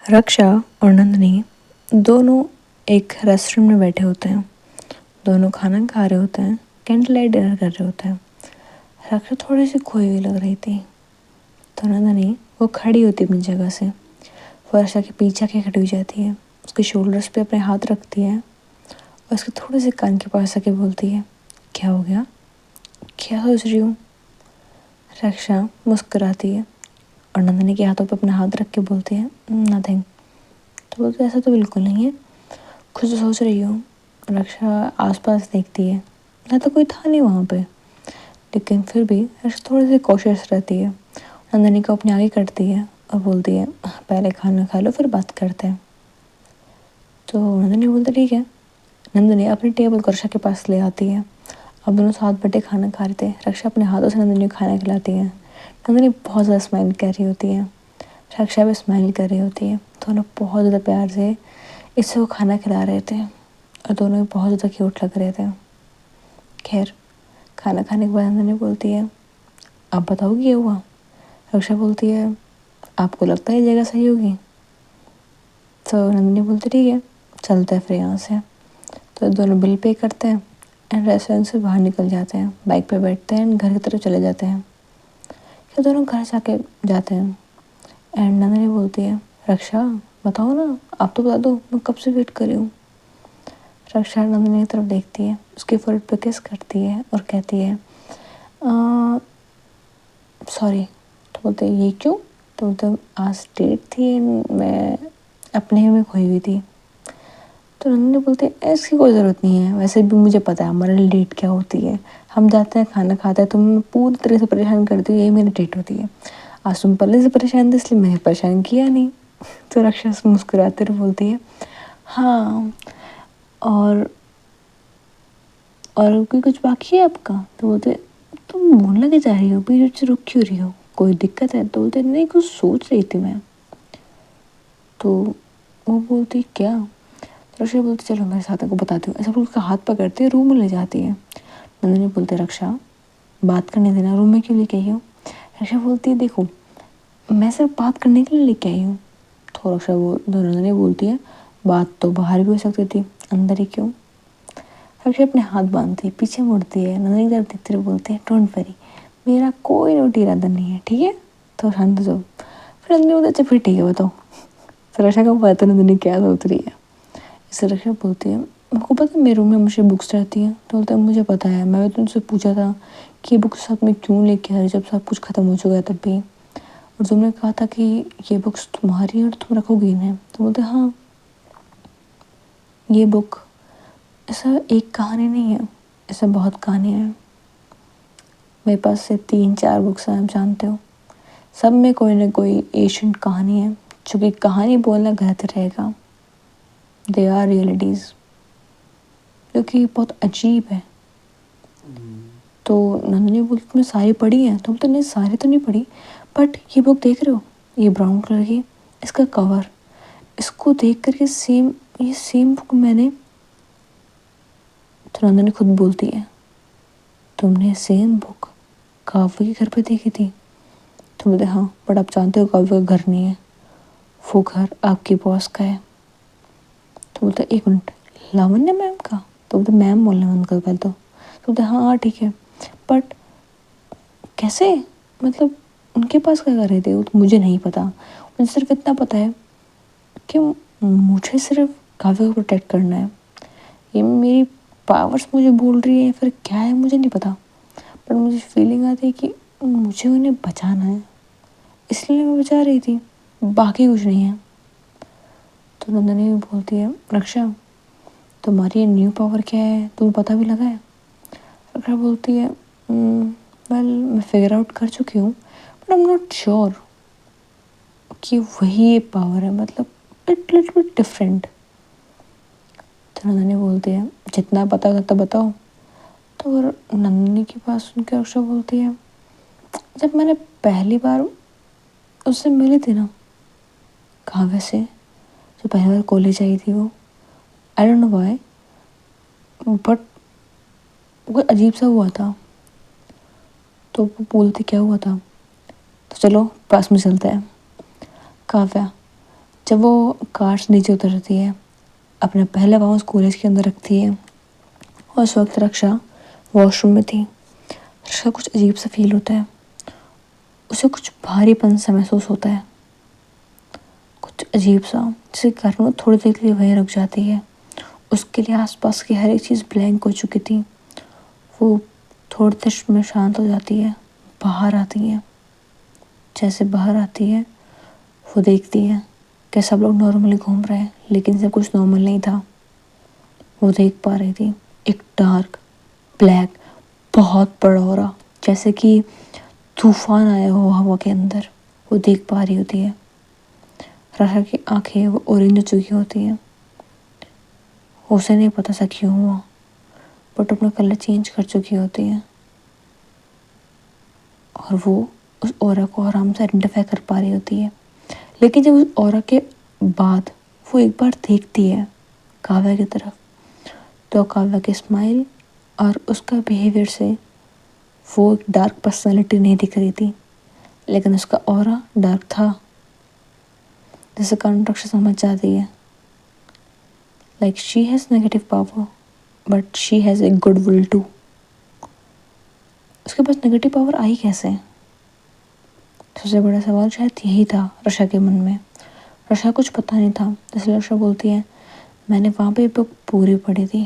रक्षा और नंदिनी दोनों एक रेस्टोरेंट में बैठे होते हैं। दोनों खाना खा रहे होते हैं, कैंडल लाइट डिनर कर रहे होते हैं। रक्षा थोड़ी सी खोई हुई लग रही थी, तो नंदिनी वो खड़ी होती अपनी जगह से। वो रक्षा के पीछे के खड़ी हो जाती है, उसके शोल्डर्स पे अपने हाथ रखती है और उसके थोड़े से कान के पास आके बोलती है, क्या हो गया, क्या सोच रही हूँ। रक्षा मुस्कुराती है और नंदिनी के हाथों पे अपना हाथ रख के बोलती है, नथिंग। तो बोलते ऐसा तो बिल्कुल नहीं है, कुछ तो सोच रही हूँ। रक्षा आसपास देखती है, ना तो कोई था नहीं वहाँ पे, लेकिन फिर भी रक्षा थोड़ी सी कोशिश रहती है। नंदिनी को अपने आगे करती है और बोलती है, पहले खाना खा लो फिर बात करते हैं। तो नंदिनी बोलती ठीक है। नंदिनी अपनी टेबल को रक्षा के पास ले आती है। अब दोनों साथ बैठे खाना खा रहे थे। रक्षा अपने हाथों से नंदिनी को खाना खिलाती है। नंदिनी बहुत ज़्यादा स्माइल कर रही होती है, रक्षा भी स्माइल कर रही होती है। दोनों बहुत ज़्यादा प्यार से इससे वो खाना खिला रहे थे और दोनों ही बहुत ज़्यादा क्यूट लग रहे थे। खैर, खाना खाने के बाद नंदिनी बोलती है, आप बताओ क्या हुआ। रक्षा बोलती है, आपको लगता है ये जगह सही होगी। तो नंदिनी बोलती ठीक है, चलते हैं फिर यहाँ से। तो दोनों बिल पे करते हैं एंड रेस्टोरेंट से बाहर निकल जाते हैं, बाइक पे बैठते हैं एंड घर की तरफ चले जाते हैं। फिर दोनों घर जाके जाते हैं एंड नंदिनी बोलती है, रक्षा बताओ ना, आप तो बता दो, मैं कब से वेट कर रही हूँ। रक्षा नंदिनी की तरफ देखती है, उसके फोrehead पे किस करती है और कहती है, सॉरी। तो बोलते ये क्यों। तो बोलते आज डेट थी and मैं अपने में खोई हुई थी। तो नंदिनी बोलती है ऐसी कोई ज़रूरत नहीं है, वैसे भी मुझे पता है हमारे लिए डेट क्या होती है। हम जाते हैं खाना खाते हैं, तुम पूरी तरह से परेशान करती हो, यही मेरी डेट होती है। आज तुम पहले से परेशान थे इसलिए मैंने परेशान किया नहीं। तो रक्षा मुस्कुराते हुए बोलती है, हाँ और कोई कुछ बाकी है आपका। तो बोलते तुम बोलना क्या चाह रही हो, बीच से रुक क्यों रही हो, कोई दिक्कत है। तो बोलते नहीं, कुछ सोच रही थी मैं। तो वो बोलती क्या। तो रक्षा बोलती चलो मेरे साथ, को बताती हूँ। ऐसा बोल उसका हाथ पकड़ते रूम में ले जाती है। नंदिनी बोलते रक्षा बात करने देना, रूम में क्यों लेके आई हो। रक्षा बोलती है देखो मैं सिर्फ बात करने के लिए लेके आई हूँ। तो रक्षा नंदिनी बोलती है बात तो बाहर भी हो सकती थी, अंदर ही क्यों। रक्षा अपने हाथ बांधती है, पीछे मुड़ती है, नंदिनी की तरफ देखते हुए बोलते हैं डोंट वरी, मेरा कोई नोटी इरादा नहीं है, ठीक है, तो शांत हो जाओ। फिर नंदिनी बोलती अच्छा फिर ठीक है बताओ। तो रक्षा को पता नंदिनी क्या सोच रही है। इससे रक्षा बोलती है आपको पता है मेरे रूम में मुझे बुक्स रहती हैं। तो बोलता है मुझे पता है, मैं भी तुमसे पूछा था कि ये बुक्स साथ में क्यों लेके आ रही जब सब कुछ ख़त्म हो चुका है तब भी, और तुमने कहा था कि ये बुक्स तुम्हारी हैं और तुम रखोगी इन्हें। तो बोलते हाँ, ये बुक ऐसा एक कहानी नहीं है, ऐसा बहुत कहानियाँ हैं। मेरे पास से 3-4 बुक्स हैं, आप जानते हो, सब में कोई ना कोई एशियंट कहानी है। चूँकि कहानी बोलना गलत रहेगा, दे आर रियलिटीज़, जो कि बहुत अजीब है। तो नंदिनी बोलती तुमने सारी पढ़ी है। तो बोलते नहीं सारी तो नहीं पढ़ी, बट ये बुक देख रहे हो, ये ब्राउन कलर की, इसका कवर, इसको देख करके ये सेम बुक मैंने। तो नंदिनी खुद बोलती है तुमने सेम बुक काव्य के घर पे देखी थी। तो बोलते हाँ, बट आप जानते हो काव्य का घर नहीं है, वो घर आपकी बॉस का है। तो बोलते एक मिनट, लावण्य मैम का। तो बोलते मैम बोलने बंद कर पहले। तो बोलते हाँ ठीक है, बट कैसे, मतलब उनके पास क्या कर रहे थे वो तो मुझे नहीं पता। मुझे सिर्फ इतना पता है कि मुझे सिर्फ काव्य को प्रोटेक्ट करना है। ये मेरी पावर्स मुझे बोल रही है फिर क्या है मुझे नहीं पता, पर मुझे फीलिंग आती है कि मुझे उन्हें बचाना है, इसलिए मैं बचा रही थी, बाकी कुछ नहीं है। तो नंदिनी भी बोलती है रक्षा तुम्हारी ये न्यू पावर क्या है, तुम्हें पता भी लगा है। रक्षा बोलती है वेल मैं फिगर आउट कर चुकी हूँ, but I am not sure कि वही ये पावर है, मतलब इट लिटिल बिट डिफरेंट। तो नंदिनी बोलती है जितना पता करता बताओ। तो नंदिनी के पास सुनकर रक्षा बोलती है जब मैंने पहली बार उससे मिली थी ना, काव्य से, जो पहली बार कॉलेज आई थी, वो आई डोंट नो व्हाई, बट वो अजीब सा हुआ था। तो वो बोलते क्या हुआ था। तो चलो पास में चलते हैं। काव्या जब वो कार से नीचे उतरती है, अपने पहले पाँव उस कॉलेज के अंदर रखती है, और उस वक्त रक्षा वॉशरूम में थी। रक्षा कुछ अजीब सा फील होता है, उसे कुछ भारीपन सा महसूस होता है, कुछ अजीब सा, जिसके कारण वो थोड़ी देर के लिए वहीं रुक जाती है। उसके लिए आसपास की हर एक चीज़ ब्लैंक हो चुकी थी। वो थोड़ी देर में शांत हो जाती है, बाहर आती है। जैसे बाहर आती है, वो देखती है कि सब लोग नॉर्मली घूम रहे हैं, लेकिन सब कुछ नॉर्मल नहीं था। वो देख पा रही थी एक डार्क ब्लैक बहुत बड़ा ऑरा, जैसे कि तूफान आया हो हवा के अंदर। वो देख पा रही होती है। राशा की आंखें वो ऑरेंज हो चुकी होती हैं। उसे नहीं पता सा क्यों हुआ, बट अपना कलर चेंज कर चुकी होती है, और वो उस ऑरा को आराम से आइडेंटिफाई कर पा रही होती है। लेकिन जब उस ऑरा के बाद वो एक बार देखती है काव्या की तरफ, तो काव्या की स्माइल और उसका बिहेवियर से वो एक डार्क पर्सनालिटी नहीं दिख रही थी, लेकिन उसका ऑरा डार्क था। जिसके कारण रक्षा समझ जाती है, like she has negative power but she has a good will too. उसके पास नेगेटिव पावर आई कैसे? सबसे बड़ा सवाल शायद यही था रक्षा के मन में। रक्षा कुछ पता नहीं था, इसलिए रक्षा बोलती है, मैंने वहाँ पे बुक पूरी पढ़ी थी।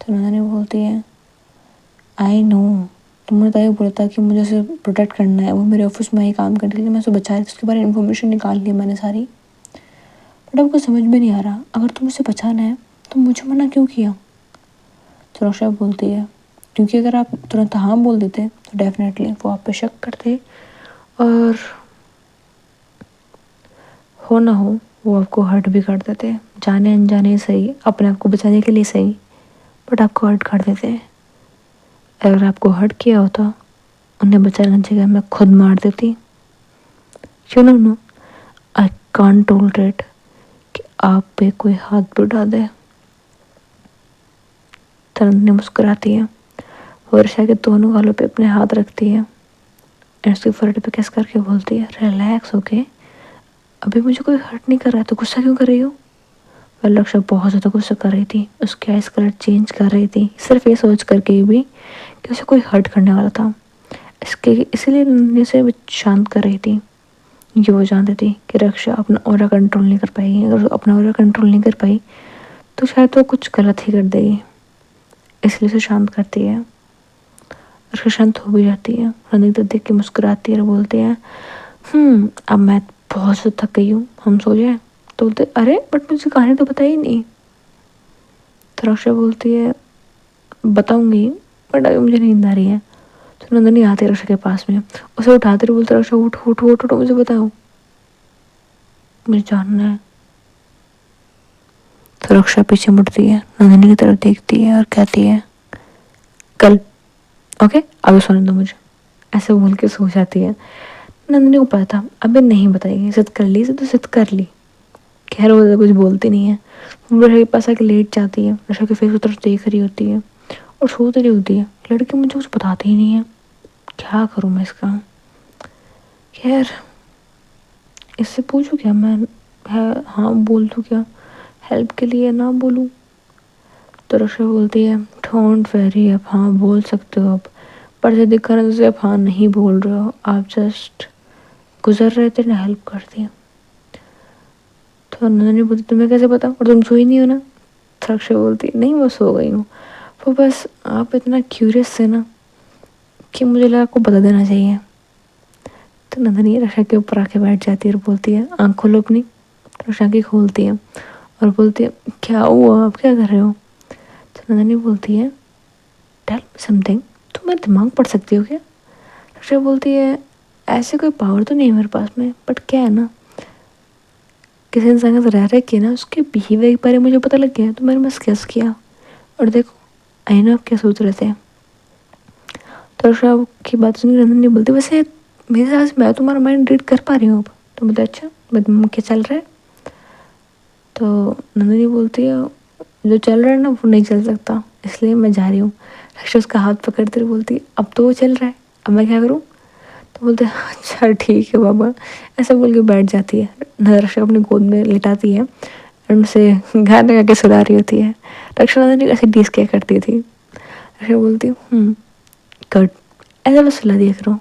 तो नंदनी बोलती है, आई नो, तुमने तो ये बोला था कि मुझे उसे प्रोटेक्ट करना है, वो मेरे ऑफिस में ही काम करने के लिए, मैं उसे बचा रही थी, उसके बारे में इन्फॉर्मेशन निकाल ली मैंने सारी। बट अब कुछ समझ में नहीं आ रहा, अगर तुम उसे बचाना है तो मुझे मना क्यों किया? तो रक्षा बोलती है, क्योंकि अगर आप तुरंत हाँ बोल देते तो डेफिनेटली वो आप पे शक करते, और हो ना हो वो आपको हर्ट भी कर देते, जाने अनजाने सही, अपने आप को बचाने के लिए सही, बट आपको हर्ट कर देते। अगर आपको हर्ट किया होता, उन्हें बचाने की जगह मैं खुद मार देती। You know I can't tolerate कि आप पे कोई हाथ भी उठा दे। तरंदनी मुस्कुराती है, वर्षा के दोनों गालों पे अपने हाथ रखती है, और उसके फोrehead पे किस करके बोलती है, रिलैक्स होके, अभी मुझे कोई हर्ट नहीं कर रहा है तो गुस्सा क्यों कर रही हो? वह लक्ष्य बहुत ज़्यादा गुस्सा कर रही थी, उसकी आइस कलर चेंज कर रही थी, सिर्फ ये सोच करके भी कि उसे कोई हर्ट करने वाला था। इसीलिए नंदिनी से शांत कर रही थी। ये वो जानती थी कि रक्षा अपना ऑरा कंट्रोल नहीं कर पाएगी। अगर अपना ऑरा कंट्रोल नहीं कर पाई तो शायद वो कुछ गलत ही कर देगी, इसलिए उसे शांत करती है। रक्षा शांत हो भी जाती है, नंदिनी तो देख के मुस्कुराती है और बोलती है, अब मैं बहुत ज़्यादा थक गई हूँ, हम सो जाए। तो बोलते, अरे बट मुझे कहानी तो बताई नहीं। तो रक्षा बोलती है, बताऊंगी, बट अभी मुझे नींद आ रही है। तो नंदिनी आती है रक्षा के पास में, उसे उठाते हुए बोलते, रक्षा उठ उठ उठ उठ, मुझे बताओ, मुझे जानना है। तो रक्षा पीछे मुड़ती है, नंदिनी की तरफ देखती है और कहती है, कल, ओके अभी सोने दो मुझे, ऐसे बोल के सो जाती है। नंदिनी को पता था अभी नहीं बताएगी, जिद कर ली तो जिद कर ली। खैर वो कुछ बोलती नहीं है, वो रक्षा के पास आके लेट जाती है, रक्षा के फेस की तरफ देख रही होती है और सोच रही होती है, लड़की मुझे कुछ बताती ही नहीं है, क्या करूँ मैं इसका? खैर इससे पूछूं क्या मैं, है हाँ बोल दूँ क्या, हेल्प के लिए ना बोलूँ? तो रक्षा बोलती है, डोंट वेरी, आप हाँ बोल सकते हो, आप पर जब दिखा रहे तो आप हाँ नहीं बोल रहे हो, आप जस्ट गुजर रहे थे ना, हेल्प कर दिया। तो नंदिनी बोलती, तुम्हें कैसे पता, और तुम सोई नहीं हो ना? तो रक्षा बोलती, नहीं मैं सो गई हूँ, वो बस आप इतना क्यूरियस थे ना कि मुझे लगा आपको बता देना चाहिए। तो नंदिनी रक्षा के ऊपर आके बैठ जाती है और बोलती है, आँख खोलो अपनी। तो रक्षा की खोलती है और बोलती है, क्या हुआ, आप क्या कर रहे हो? तो नंदिनी बोलती है, टेल मी समथिंग, तुम मेरा दिमाग पढ़ सकती हो क्या? रक्षा बोलती है, ऐसे कोई पावर तो नहीं है मेरे पास में, बट क्या है ना, किसी इंसान के साथ रह रहे कि ना उसके बिहेवियर के बारे में मुझे पता लग गया, तो मैंने बस गेस किया, और देखो आई नो आप क्या सोच रहे थे। तो रक्षा की बात सुन नंदिनी बोलती, वैसे मेरे हिसाब से मैं तुम्हारा माइंड रीड कर पा रही हूँ अब। तो बोलते, अच्छा मैं क्या चल रहा है? तो नंदिनी बोलती है, जो चल रहा है ना वो नहीं चल सकता, इसलिए मैं जा रही हूँ। रक्षा उसका हाथ पकड़ते हुए बोलती है, अब तो वो चल रहा है, अब मैं क्या करूँ? तो बोलते हैं अच्छा ठीक है बाबा, ऐसा बोल के बैठ जाती है। रक्षा अपनी गोद में लिटाती है और उनसे गाने गा के सुला रही होती है। रक्षा नंदिनी ऐसे डिस क्या करती थी। रक्षा बोलती कट, ऐसा बस सुला दिया करो।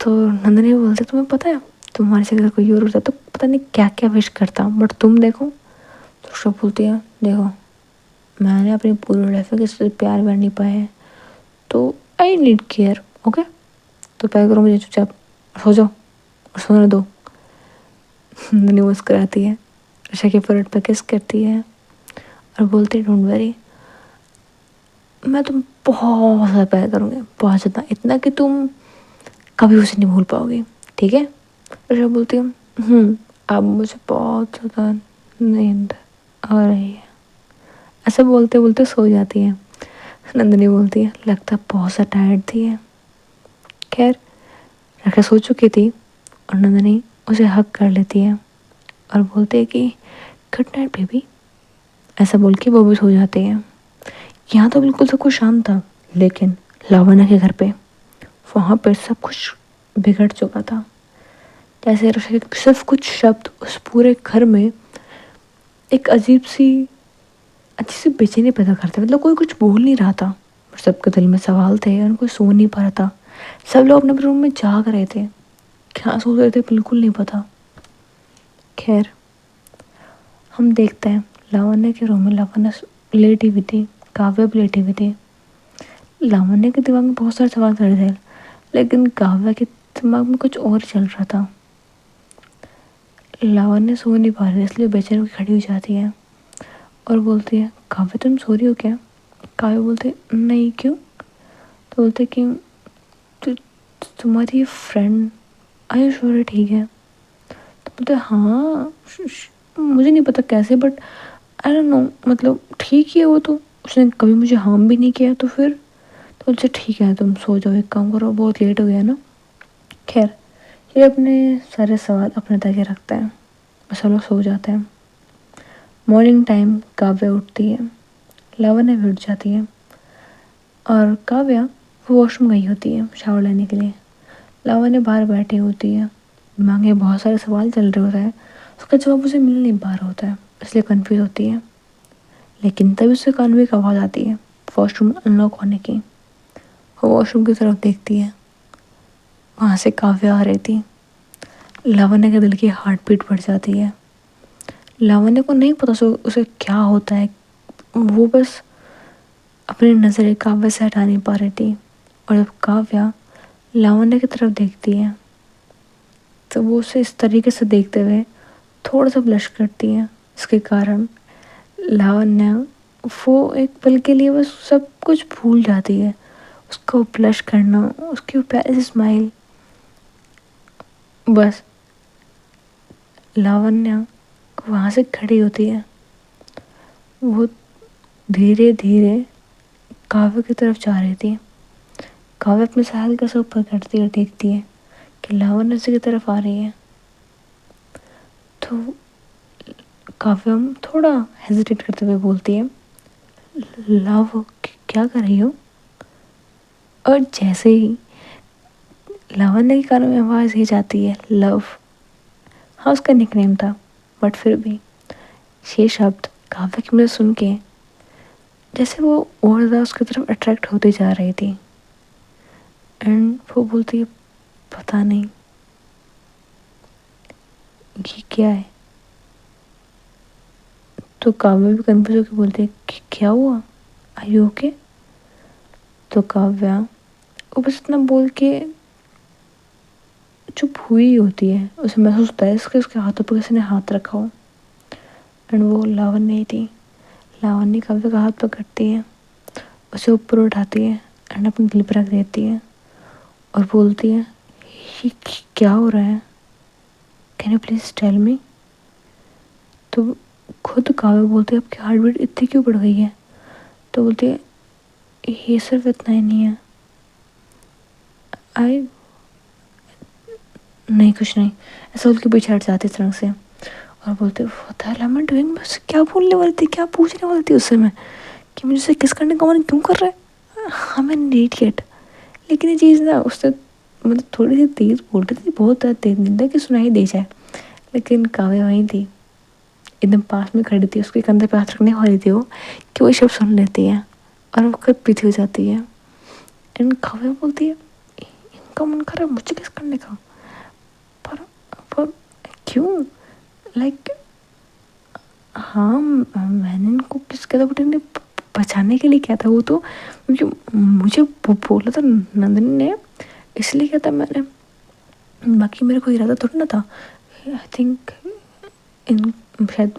तो नंदिनी बोलते तुम्हें पता है तुम्हारे से अगर कोई और होता तो पता नहीं क्या क्या विश करता, बट तुम देखो। तो रक्षा बोलती है देखो मैंने अपनी पूरी लाइफ में किसी से प्यार कर नहीं पाया है, तो आई नीड केयर, ओके। तो प्यार करो मुझे, चुपचाप सो जाओ और सोने दो। नंदिनी मुस्कुराती है, रक्षा के फोrehead पर किस करती है और बोलती है डोंट वरी, मैं तुम बहुत ज़्यादा प्यार करूँगी, बहुत ज़्यादा, इतना कि तुम कभी उसे नहीं भूल पाओगी, ठीक है। रक्षा बोलती हूँ अब मुझे बहुत ज़्यादा नींद आ रही है। ऐसे बोलते बोलते सो जाती है। नंदिनी बोलती है लगता है बहुत सा टायर्ड थी है। खैर रक्षा सो चुकी थी और नंदिनी उसे हग कर लेती है और बोलती है कि गुड नाइट बेबी, ऐसा बोल के वो भी सो जाते हैं। यहाँ तो बिल्कुल सब कुछ शांत था, लेकिन लावण्य के घर पे वहाँ पर सब कुछ बिगड़ चुका था। जैसे रक्षा के सिर्फ कुछ शब्द उस पूरे घर में एक अजीब सी अच्छी सी बेचैनी पैदा करते, मतलब कोई कुछ बोल नहीं रहा था, सबके दिल में सवाल थे और कोई सो नहीं पा रहा था। सब लोग अपने रूम में जाग रहे थे, क्या सोच रहे थे बिल्कुल नहीं पता। खैर हम देखते हैं लावण्य के रूम में लावण्य लेटी हुई थी, काव्या भी लेटी हुई थी। लावण्य के दिमाग में बहुत सारे सवाल चल रहे थे, लेकिन काव्या के दिमाग में कुछ और चल रहा था। लावण्य सो नहीं पा रही, इसलिए बेचैन होकर खड़ी हो जाती है और बोलती है काव्या तुम सो रही हो क्या। काव्या बोलते नहीं क्यों। तो बोलते कि तुम्हारी फ्रेंड आयु श्योर ठीक है। तो बोलते हाँ मुझे नहीं पता कैसे, बट आई डोंट नो, मतलब ठीक ही है वो, तो उसने कभी मुझे हार्म भी नहीं किया। तो फिर तो बोलते ठीक है तुम सो जाओ, एक काम करो बहुत लेट हो गया ना। खैर ये अपने सारे सवाल अपने तक रखते हैं और सब लोग सो जाते हैं। मॉर्निंग टाइम काव्या उठती है, लावण्य भी उठ जाती है और काव्या वो वॉशरूम गई होती है शावर लेने के लिए। लावण्य बाहर बैठी होती है, दिमाग में बहुत सारे सवाल चल रहे होते हैं, उसका जवाब उसे मिल नहीं पा रहा होता है, इसलिए कंफ्यूज होती है। लेकिन तभी उससे कान में एक आवाज़ आती है वॉशरूम अनलॉक होने की। वो वॉशरूम की तरफ देखती है, वहाँ से काव्या आ रही थी। लावण्य के दिल की हार्ट बीट बढ़ जाती है। लावण्य को नहीं पता उसे क्या होता है, वो बस अपनी नज़रें काव्या से हटा नहीं पा रही थी। और जब काव्या लावण्य की तरफ देखती है तो वो उसे इस तरीके से देखते हुए थोड़ा सा ब्लश करती है। इसके कारण लावण्य वो एक पल के लिए बस सब कुछ भूल जाती है, उसको ब्लश करना, उसकी प्यारी सी स्माइल। बस लावण्य वहाँ से खड़ी होती है, वो धीरे धीरे काव्य की तरफ जा रही थी। काव्य अपने सहल का सब ऊपर करती और देखती है कि लावण्य उसी की तरफ आ रही है। तो काव्य थोड़ा हेजिटेट करते हुए बोलती है लव क्या कर रही हो। और जैसे ही लावण्य के कानों में आवाज़ ही जाती है लव, हाँ उसका निकनेम था, बट फिर भी ये शब्द काव्य की मुझे सुन के जैसे वो और ज़्यादा उसकी तरफ अट्रैक्ट होती जा रही थी। एंड वो बोलती है पता नहीं ये क्या है। तो काव्या भी कंफ्यूज होकर बोलती है क्या हुआ, आर यू ओके। तो काव्या वो बस इतना बोल के चुप हुई होती है, उसे महसूस होता है इसके उसके हाथों पर किसी ने हाथ रखा हो। एंड वो लावण्य ही थी। लावण्य काव्य का हाथ पकड़ती है, उसे ऊपर उठाती है एंड अपने दिल पर रख देती है और बोलती है ये क्या हो रहा है, can you please tell me. तो खुद काव्य बोलती है आपकी हार्ट बीट इतनी क्यों बढ़ गई है। तो बोलती है ये सिर्फ इतना ही नहीं है, आई नहीं कुछ नहीं, ऐसा बोल के पीछे हट जाती तरह से और बोलते what the hell am I doing. बस क्या बोलने वाली थी, क्या पूछने वाली थी उससे मैं कि मुझे किस करने का मन क्यों कर रहा है, हाँ मैं इडियट। लेकिन ये चीज़ ना उससे मतलब थोड़ी सी तेज़ बोल रही थी, बहुत ज़्यादा तेज़ नहीं था कि सुनाई दे जाए, लेकिन काव्या वहीं थी, एकदम पास में खड़ी थी, उसके कंधे पे हाथ रखने वाली थी वो, कि वो सब सुन लेती है और वो खुद पीछे हो जाती है। एंड काव्या बोलती है इनका मन कर रहा है मुझे किस करने का, पर पर क्यों, लाइक हाँ मैंने इनको किस किया था, बट इन्हें बचाने के लिए किया था वो तो, क्योंकि मुझे बोला था नंदिनी ने, इसलिए किया था मैंने, बाकी मेरे को इरादा थोड़ा ना था। आई थिंक इन शायद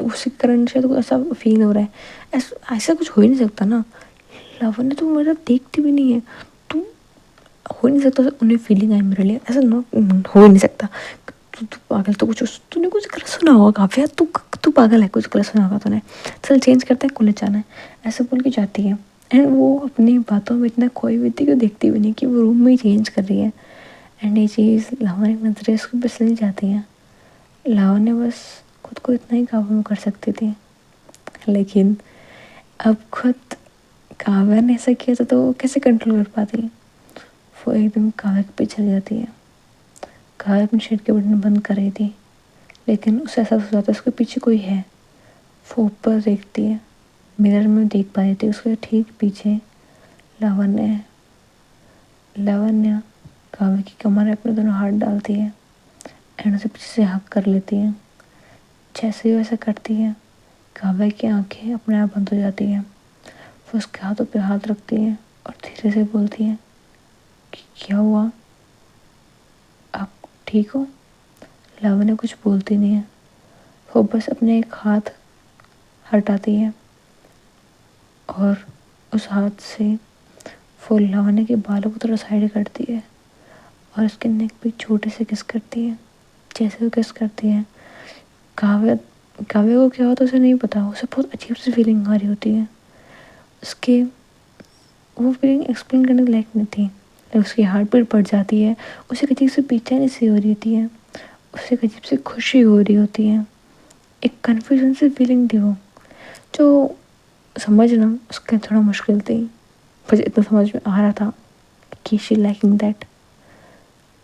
उसी कारण शायद को ऐसा फील हो रहा है, ऐसा कुछ हो ही नहीं सकता ना, लावण्य तो मेरा देखती भी नहीं है, तो हो ही नहीं सकता उन्हें फीलिंग आई मेरे लिए, ऐसा ना हो ही नहीं सकता। तू पागल, तो कुछ तूने कुछ गलत सुना होगा काव्या, तू पागल है, कुछ गलत सुना होगा तूने, चल चेंज करते हैं, कॉलेज जाना है, ऐसे बोल के जाती है। एंड वो अपनी बातों में इतना खोई हुई थी कि वो देखती भी नहीं कि वो रूम में ही चेंज कर रही है। एंड ये चीज़ लावण्य की नजरें उसको फिसलनी जाती हैं। लावण्य बस खुद को इतना ही काबू में कर सकती थी, लेकिन अब खुद काव्या ने ऐसा किया था तो वो कैसे कंट्रोल कर पाती है। वो एकदम काव्या के पीछे चली जाती है। काव्या अपनी शर्ट के बटन बंद कर रही थी, लेकिन उसे ऐसा सोचा था उसके पीछे कोई है। वो ऊपर देखती है, मिरर में देख पा रही थी उसके ठीक पीछे लावण्य है। लावण्य काव्या की कमर में अपने दोनों हाथ डालती है एंड उसे पीछे से हक कर लेती है। जैसे ही वैसा करती है, काव्या की आंखें अपने आप बंद हो जाती हैं। वो उसके हाथों पे हाथ रखती है और धीरे से बोलती है कि क्या हुआ, आप ठीक हो। लावण्य कुछ बोलती नहीं है, वो बस अपने एक हाथ हटाती है और उस हाथ से वो लावण्य के बालों को थोड़ा साइड करती है और उसके नेक पे छोटे से किस करती है। जैसे वो किस करती है, काव्या काव्या को क्या होता है उसे नहीं पता, उसे बहुत अजीब सी फीलिंग आ रही होती है। उसके वो फीलिंग एक्सप्लेन करने के लायक नहीं थी। उसकी हार्ट बीट बढ़ जाती है, उसे एक अजीब सी बेचैनी सी हो रही होती है, उसे एक अजीब सी खुशी हो रही होती है, एक कन्फ्यूजन सी फीलिंग थी वो, जो समझना उसके थोड़ा मुश्किल थी, पर इतना समझ में आ रहा था कि शी लाइकिंग दैट।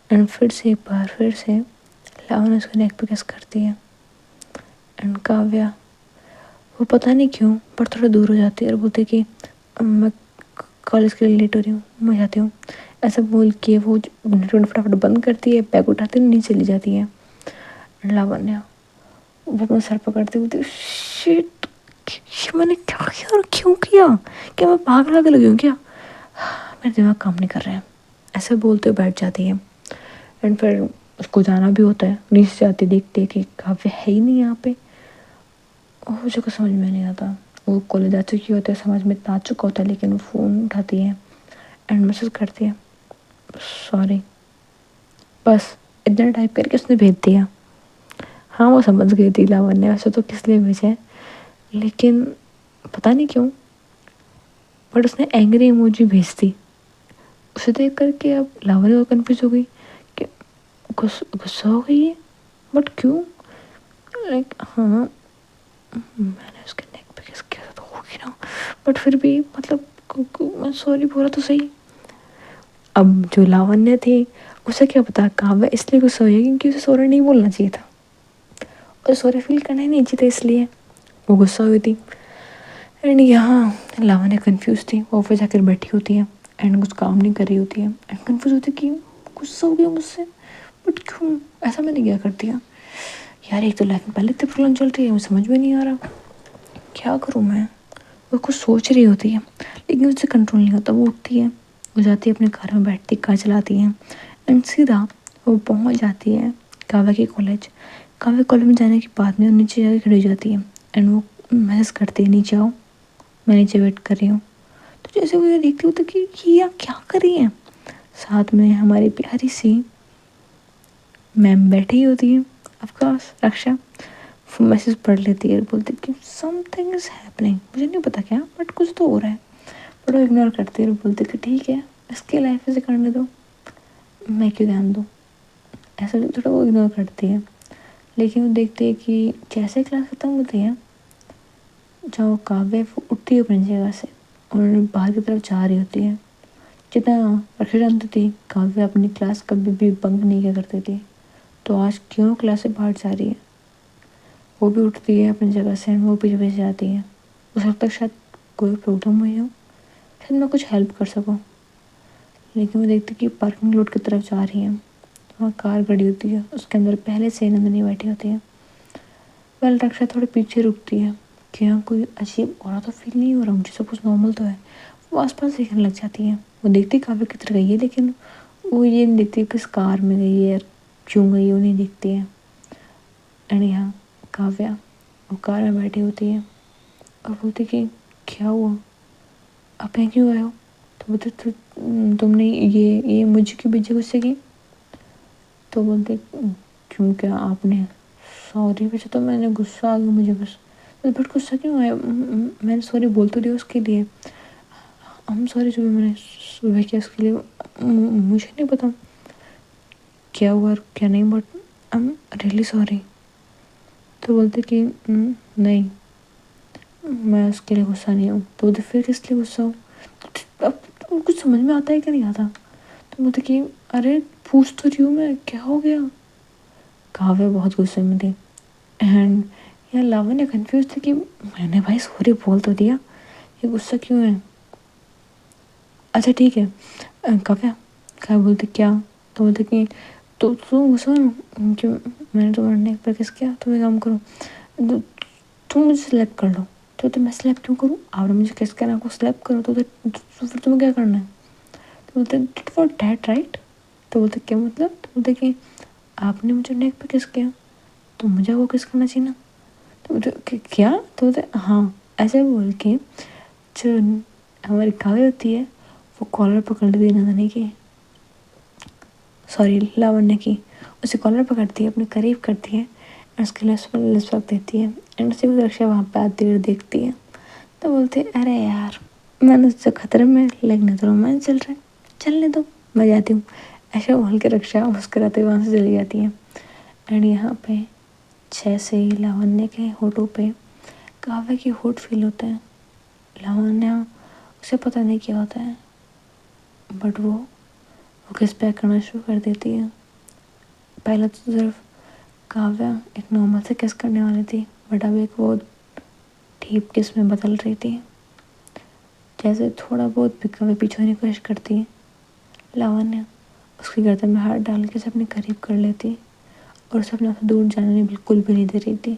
एंड फिर से एक बार फिर से लावण्य उसके नेक पे किस करती है। एंड काव्या वो पता नहीं क्यों पर थोड़ा दूर हो जाती है और बोलती है कि मैं कॉलेज के लिए लेट हो रही हूँ, मैं जाती हूँ। ऐसा बोल के वो फटाफट बंद करती है, बैग उठाती है, नीचे चली जाती है। लावण्य वो अपना सर पकड़ती बोलती है शिट, ये मैंने क्या किया और क्यों किया, क्या मैं पागल लगे लगी हूँ क्या, मेरा दिमाग काम नहीं कर रहा है, ऐसे बोलते हुए बैठ जाती है। एंड फिर उसको जाना भी होता है, नीचे जाती देखते कि काव्य है ही नहीं यहाँ पे। मुझे कुछ समझ में नहीं आता, वो कॉलेज आ चुकी होती है, समझ में इतना आ चुका होता है, लेकिन वो फ़ोन उठाती है एंड मैसेज करती है सॉरी, बस इतना टाइप करके उसने भेज दिया। हाँ वो समझ गई थी लावण्य वैसे तो किस लिए भेजा है, लेकिन पता नहीं क्यों बट उसने एंग्री इमोजी भेज दी। उसे देख करके अब लावण्य को कन्फ्यूज हो गई कि गुस्सा हो गई है, बट क्यों, लाइक हाँ मैंने उसके नेक पे किस किया था तो होगी ना, बट फिर भी मतलब मैं सॉरी बोला तो सही। अब जो लावण्य थी उसे क्या पता काव्या इसलिए गुस्सा हुई क्योंकि उसे सॉरी नहीं बोलना चाहिए था, और सॉरी फील करना ही नहीं चाहिए था, इसलिए वो गुस्सा हुई थी। एंड यहाँ लावण्य कंफ्यूज थी, वो फिर जाकर बैठी होती है एंड कुछ काम नहीं कर रही होती है एंड कंफ्यूज होती है कि गुस्सा हो गया मुझसे, बट क्यों, ऐसा मैंने क्या कर दिया यार, एक तो लाइफ में पहले इतनी प्रॉब्लम चल रही है, मुझे समझ में नहीं आ रहा क्या करूँ मैं। वो कुछ सोच रही होती है लेकिन उससे कंट्रोल नहीं होता, वो उठती है, वो जाती है अपने कार में, बैठती कार चलाती है एंड सीधा वो पहुंच जाती है काव्या के कॉलेज। काव्या कॉलेज में जाने के बाद में वो नीचे जाके खड़ी हो जाती है एंड वो मैसेज करती है नीचे आओ, मैं नीचे वेट कर रही हूँ। तो जैसे वो ये देखती होती कि ये क्या कर रही है, साथ में हमारी प्यारी सी मैम बैठी होती है, ऑफकोर्स रक्षा। मैसेज पढ़ लेती है, बोलती कि समथिंग इज हैपनिंग, मुझे नहीं पता क्या बट कुछ तो हो रहा है, बट वो इग्नोर करती है और बोलती कि ठीक है इसकी लाइफ इसे करने दो, मैं क्यों ध्यान दूँ, ऐसा थोड़ा वो इग्नोर करती है। लेकिन वो देखती है कि जैसे क्लास ख़त्म होती है, जब काव्य उठती है अपनी जगह से और बाहर की तरफ जा रही होती है, जितना रक्षा जानती थी काव्य अपनी क्लास कभी भी बंक नहीं किया करती थी, तो आज क्यों क्लास से बाहर जा रही है? वो भी उठती है अपनी जगह से, वो पीछे पीछे जाती है। उस वक्त तक शायद कोई प्रॉब्लम हुई हो, शायद मैं कुछ हेल्प कर सकूँ। लेकिन वो देखती कि पार्किंग लॉट की तरफ जा रही है, वहाँ कार खड़ी होती है, उसके अंदर पहले से नंदिनी बैठी होती है। वेल रक्षा थोड़ी पीछे रुकती है कि यहाँ कोई अजीब और तो फील नहीं हो रहा, मुझे सब कुछ नॉर्मल तो है। वो आसपास देखने लग जाती है, वो देखती काव्य किधर गई है, लेकिन वो ये नहीं देखती किस कार में गई है, क्यों गई है, वो नहीं देखती है। एंड यहाँ काव्या वो कार में बैठी होती है और बोलती कि क्या हुआ, आप यहाँ क्यों आए हो? तो बोलते तुमने ये मुझे क्यों भेजा गुस्से की? तो बोलते क्यों, क्या आपने? सॉरी, वैसे तो मैंने गुस्सा आ गया मुझे बस। तो बट गुस्सा क्यों आया? मैंने सॉरी बोल तो दिया उसके लिए। हम सॉरी जो भी मैंने सुबह किया उसके लिए, मुझे नहीं पता क्या हुआ और क्या नहीं, but I am really sorry. तो बोलते कि नहीं, मैं उसके लिए गुस्सा नहीं हूँ। तो बोलते फिर किस लिए गुस्सा हो? अब कुछ समझ में आता है कि नहीं आता? तो बोलते कि अरे पूछ तो रही हूँ मैं, क्या हो गया? काव्या बहुत गुस्से में थी एंड यार लावण्य कंफ्यूज थी कि मैंने भाई सॉरी बोल तो दिया, ये गुस्सा क्यों है? अच्छा ठीक है काव्या, क्या बोलते क्या? तो बोलते कि तो तुम गुस्सा हो कि मैंने तुम्हारे नेक पर किस किया, तुम एक काम करो, तुम मुझे स्लैप कर लो। तो मैं स्लैप क्यों करूँ? आपने मुझे किस करना, आपको स्लैप करो। तो फिर तुम्हें क्या करना है? तो बोलते डिट फॉर डैट राइट। तो बोलते क्या मतलब? तो बोलते कि आपने मुझे नेक पे किस किया, तो मुझे वो किस करना चाहिए ना। तो बोलते क्या? तो बोलते हाँ, ऐसे बोल के जो हमारी काव्य होती है वो कॉलर पकड़ लेती है नंदनी की, सॉरी लावण्य की। उसे कॉलर पकड़ती है, अपने करीब करती है और उसके लिप्स रख देती है एंड उसी को रक्षा वहाँ पे आती हुई देखती है। तो बोलते अरे यार मैंने तो खतरे में, लेकिन तो रोमांच चल रहा है, चलने दो मैं जाती हूँ। ऐसा बोल के रक्षा मुस्कुराते वहाँ से चली जाती है। एंड यहाँ पे जैसे ही लावण्य के होठों पे काव्य की होठ फील होते हैं, लावण्य उसे पता नहीं क्या होता है, बट वो किस पैक करना शुरू कर देती है। पहले तो सिर्फ काव्या एक नॉर्मल से किस करने वाली थी, बट अब एक वो डीप किस में बदल रही थी। जैसे थोड़ा बहुत भी काव्या पीछे होने की कोशिश करती है, लावण्य उसकी गर्दन में हाथ डाल के उसे अपने करीब कर लेती और उसे अपने आप से दूर जाने बिल्कुल भी नहीं दे रही थी।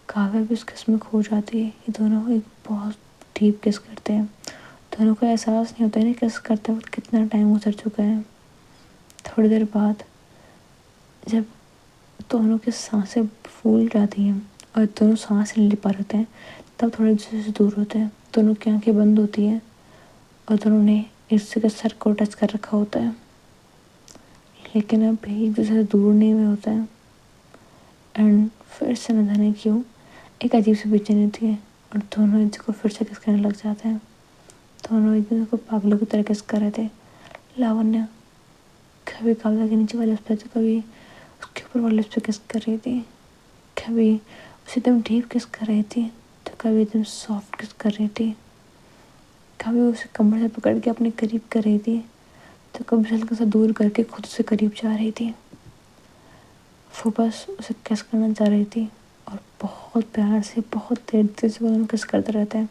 काव्या भी उस किस में खो जाती है। ये दोनों एक बहुत डीप किस करते हैं, दोनों को एहसास नहीं होता है ना किस करते वक्त कितना टाइम गुजर चुका है। थोड़ी देर बाद जब दोनों की सांसें फूल जाती हैं और दोनों सांस नहीं ले पा रहे हैं, तब थोड़े दूसरे से दूर होते हैं, दोनों की आंखें बंद होती हैं और दोनों ने एक दूसरे के सर को टच कर रखा होता है, लेकिन अब भी एक दूसरे से दूर नहीं हुए होते हैं। एंड फिर से न जाने क्यों एक अजीब सी बेचैनी होती है और दोनों एक दूसरे को फिर से किस करने लग जाते हैं। दोनों एक दूसरे को पागलों की तरह किस कर रहे थे। लावण्य कभी काव्या के नीचे वाले लिप्स पे, तो कभी उसके ऊपर वाले लिप्स पे किस कर रही थी, कभी उसे एकदम डीप किस कर रही थी, तो कभी एकदम सॉफ्ट किस कर रही थी, कभी उसे कमर से पकड़ के अपने करीब कर रही थी, तो कभी हल्का सा दूर करके खुद से करीब जा रही थी। वो बस उसे किस करना चाह रही थी और बहुत प्यार से बहुत देर से वो दोनों किस करते रहते हैं।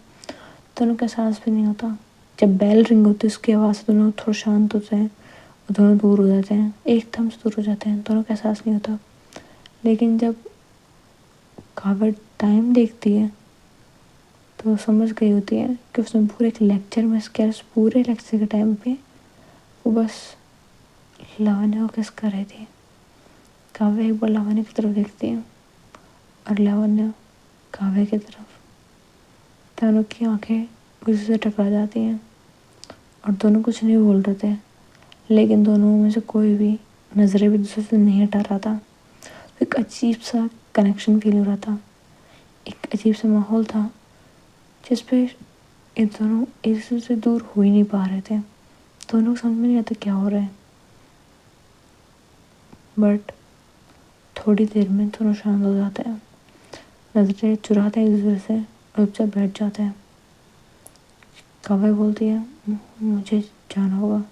दोनों का सांस भी नहीं होता। जब बेल रिंग होती है उसकी आवाज़ से दोनों थोड़ा शांत होते हैं और दोनों दूर हो जाते हैं, एकदम से दूर हो जाते हैं, दोनों का एहसास नहीं होता। लेकिन जब काव्या टाइम देखती है तो वो समझ गई होती है कि उसने पूरे एक लेक्चर में क्या, उस पूरे लेक्चर के टाइम पे वो बस लावण्य को किस कर रही थी। काव्या एक बार लावण्य की तरफ देखती है और लावण्य काव्या की तरफ। दोनों की आंखें एक दूसरे से टकरा जाती हैं और दोनों कुछ नहीं बोल रहे थे, लेकिन दोनों में से कोई भी नज़रें भी दूसरे से नहीं हटा रहा था। एक अजीब सा कनेक्शन फील हो रहा था, एक अजीब सा माहौल था जिस पे ये दोनों एक दूसरे से दूर हो ही नहीं पा रहे थे। दोनों को समझ में नहीं आता क्या हो रहा है, बट थोड़ी देर में दोनों शांत हो जाते हैं, नजरें चुराते हैं एक दूसरे से और चुपचाप बैठ जाते हैं। काव्या बोलती है मुझे जाना होगा।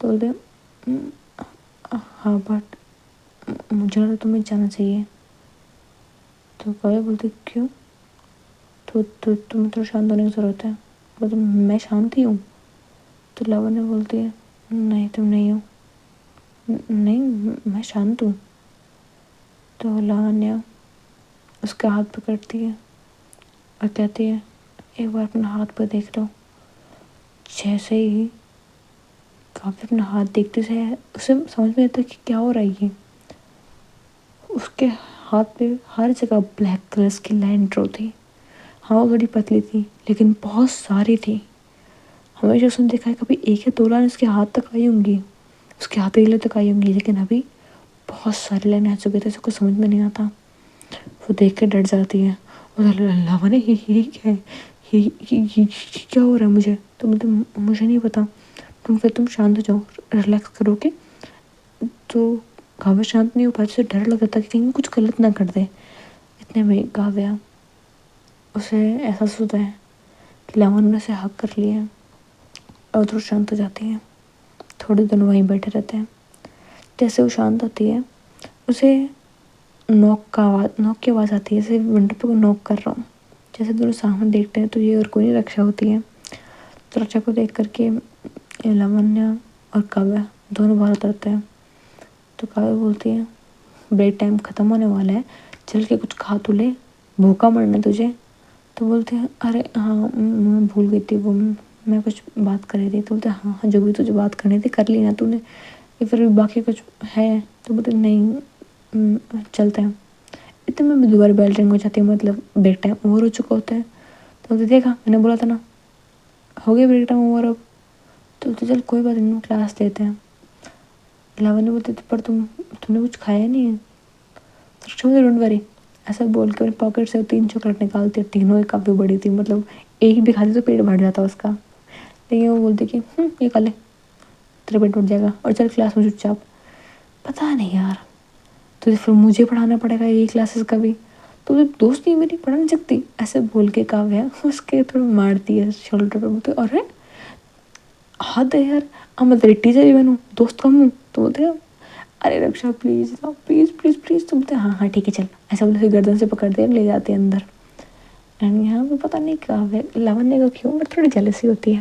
तो बोलते हाँ बट मुझे तो तुम्हें जाना चाहिए। तो काव्या बोलती क्यों? तो तुम्हें थोड़ा शांत होने की ज़रूरत है। बोलते मैं शांत ही हूँ। तो लावण्य बोलती है नहीं तुम नहीं हो। नहीं मैं शांत हूँ। तो लावण्य उसका हाथ पकड़ती है और कहती है एक बार अपना हाथ पर देख लो। जैसे ही काव्य अपना हाथ देखते से उसे समझ में आता कि क्या हो रहा है ये। उसके हाथ पे हर जगह ब्लैक कलर्स की लाइन ड्रॉ थी। हाँ वो थोड़ी पतली थी लेकिन बहुत सारी थी। हमेशा उसने देखा है कभी एक या दो लाइन उसके हाथ तक आई होंगी, उसके हाथ के तक आई होंगी, लेकिन अभी बहुत सारी लाइन आ चुके थे। उसे कुछ समझ में नहीं आता। वो देख के डर जाती है और अल्लाह ने ये क्या है, ये क्या हो रहा है मुझे। तो मतलब मुझे नहीं पता। तुम शांत हो जाओ, रिलैक्स करोगे। तो काव्या शांत नहीं हो पाती। उसे डर लग रहा था कि कहीं कुछ गलत ना कर दे। इतने में काव्या उसे एहसास होता है कि लावण्य ने उसे हक कर लिया और तो शांत हो जाती है। थोड़े दिन वहीं बैठे रहते हैं। जैसे वो शांत होती है उसे नॉक की आवाज़ आती है, जैसे विंडो पे को नॉक कर रहा हूँ। जैसे दोनों सामने देखते हैं तो ये और कोई नहीं, रक्षा होती है। तो रक्षा को देख करके लावण्य और काव्या दोनों बाहर उतरते हैं। तो काव्या बोलती है ब्रेक टाइम ख़त्म होने वाला है, चल के कुछ खा तो ले, भूखा मरना तुझे। तो बोलते हैं अरे हाँ मैं भूल गई थी, वो मैं कुछ बात कर रही थी। तो बोलते हैं हाँ हाँ जो भी तुझे बात करनी थी कर ली ना तूने, या फिर बाकी कुछ है। तो बोलते नहीं चलते हैं। इतने में दोबारा बेल रिंग हो जाती है, मतलब ब्रेक टाइम ओवर हो चुका होता है। तो बोलते देखा मैंने बोला था ना, हो गया ब्रेक टाइम ओवर अब। तो बोलते चल कोई बात नहीं क्लास लेते हैं। लावण्य बोलते पर तुमने कुछ खाया नहीं है। तो डोंट वरी, ऐसा बोल के अपने पॉकेट से 3 चॉकलेट निकालती है। तीनों ही काफ़ी बड़ी थी, मतलब एक भी खाती तो पेट भर जाता उसका। लेकिन वो बोलती कि ये खा ले तेरा पेट भर जाएगा और चल क्लास में चुपचाप। पता नहीं यार, तो फिर मुझे पढ़ाना पड़ेगा ये क्लासेस का भी। तो दोस्त नहीं मेरी पढ़ा नहीं सकती, ऐसे बोल के काव्या उसके थोड़ा मारती है शोल्डर पर। बोलते अरे हद है यार, अब मैं तेरी टीचर ही बनूँ, दोस्त कम हूँ। तो बोलते अरे रक्षा प्लीज़ प्लीज़ प्लीज़ प्लीज़। तो बोलते हाँ हाँ ठीक है चल। ऐसा बोलते गर्दन से पकड़ते ले जाते हैं अंदर। एंड यहाँ पे पता नहीं काव्या लावण्य को क्यों बट थोड़ी जेलसी होती है।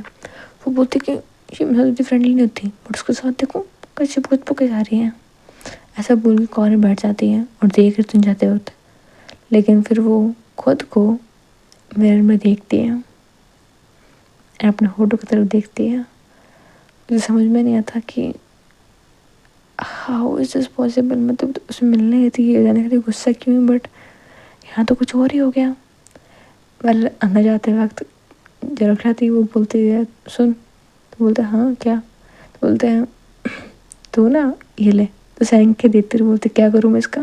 वो बोलती कि ये मेरे साथ फ्रेंडली नहीं होती, बट उसके साथ देखो कैसे पुक पुके जा रही है। ऐसा बोल के कॉर्नर बैठ जाती है और देख रही तुम जाते वक्त। लेकिन फिर वो खुद को मिरर में देखती है और अपने होठों की तरफ देखती है। मुझे समझ में नहीं आता कि हाउ इज दिस पॉसिबल। मतलब उसे मिलने गई थी ये जाने के लिए गुस्सा क्यों, बट यहाँ तो कुछ और ही हो गया। वेल अंदर जाते वक्त जो रक्षा थी वो बोलती है सुन। तो बोलते हैं हाँ क्या। तो बोलते हैं तू ना ये ले। तो सैंक के देते रहे। बोलते क्या करूँ मैं इसका।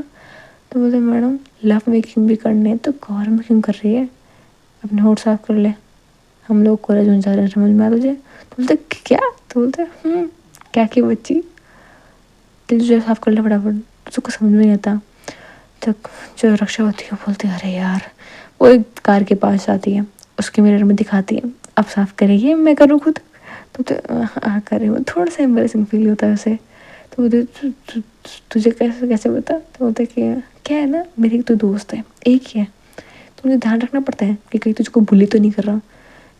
तो बोलते मैडम लव मेकिंग भी करनी है तो कॉर में क्यों कर रही है, अपने होठ साफ कर ले, हम लोग कॉलेज में जा रहे हैं, समझ में आ तुझे। तो बोलते क्या। तो बोलते क्या की बच्ची, दिल तुझे साफ कर ले फटाफट, तुझको कुछ समझ में नहीं आता। तो जो रक्षा होती है बोलती है अरे यार। वो एक कार के पास आती है, उसके मिरर में दिखाती है अब साफ करेगी मैं करूँ खुद। तो हाँ कर रही हूँ। थोड़ा सा एम्बरेसिंग फील होता है उसे। तो बोलते तुझे कैसे कैसे बता। तो बोलते कि क्या है ना मेरी तो दोस्त है एक ही है, तो मुझे ध्यान रखना पड़ता है कि कहीं तुझको बुली तो नहीं कर रहा।